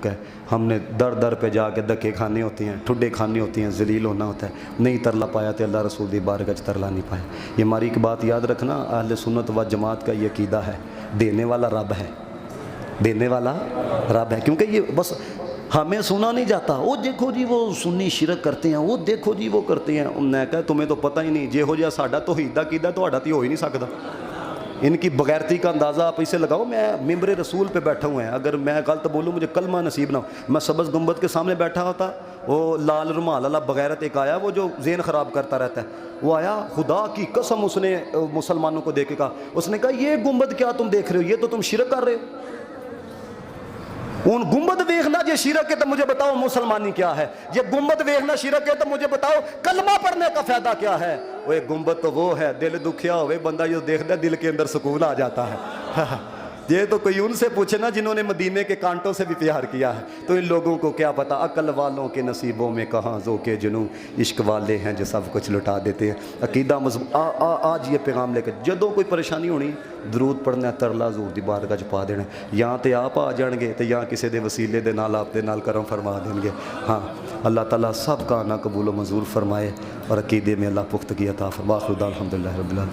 ہے، ہم نے در در پہ جا کے دھکے کھانے ہوتے ہیں، ٹھڈے کھانے ہوتے ہیں، ذلیل ہونا ہوتا ہے، نہیں ترلا پایا تو اللہ رسول دی بارگاہ وچ ترلا نہیں پایا۔ یہ ہماری ایک بات یاد رکھنا، اہل سنت و جماعت کا یہ عقیدہ ہے، دینے والا رب ہے، دینے والا رب ہے۔ کیونکہ یہ بس ہمیں سنا نہیں جاتا، وہ دیکھو جی وہ سنی شرک کرتے ہیں، وہ دیکھو جی وہ کرتے ہیں، انہیں کہا تمہیں تو پتہ ہی نہیں، جے ہو جا ساڈا توحید دا عقیدہ تہاڈا تے ہو ہی نہیں سکدا۔ ان کی بغیرتی کا اندازہ آپ اسے لگاؤ، میں ممبر رسول پہ بیٹھا ہوا ہے، اگر میں غلط بولوں مجھے کلمہ نصیب نہ ہو، میں سبز گنبد کے سامنے بیٹھا ہوتا، وہ لال رومال والا بغیرت ایک آیا، وہ جو ذہن خراب کرتا رہتا ہے، وہ آیا، خدا کی قسم اس نے مسلمانوں کو دیکھ کے کہا، اس نے کہا یہ گنبد کیا تم دیکھ رہے ہو، یہ تو تم شرک کر رہے ہو، ان گنبد دیکھنا یہ شرک ہے تو مجھے بتاؤ مسلمانی کیا ہے، یہ گنبد دیکھنا شرک ہے تو مجھے بتاؤ کلمہ پڑھنے کا فائدہ کیا ہے۔ وہ ایک گنبد تو وہ ہے، دل دکھیا ہوئے بندہ جو دیکھتا ہے دل کے اندر سکون آ جاتا ہے۔ یہ تو کوئی ان سے پوچھے نا جنہوں نے مدینے کے کانٹوں سے بھی پیار کیا ہے، تو ان لوگوں کو کیا پتا عقل والوں کے نصیبوں میں کہاں ذوق جنوں، عشق والے ہیں جو سب کچھ لٹا دیتے ہیں۔ عقیدہ مضبوط، آج یہ پیغام لے کے جدوں کوئی پریشانی ہونی درود پڑھنا، ترلا حضور دی بارگاہ وچ پا دینا، یا تے آپ آ جان گے تے یا کسی دے وسیلے دے نال آپ دے نال کرم فرما دیں گے۔ ہاں اللہ تعالیٰ سب کا آنا قبول و منظور فرمائے اور عقیدے میں اللہ پختگی عطا فرمائے۔ الحمدللہ رب العالمین۔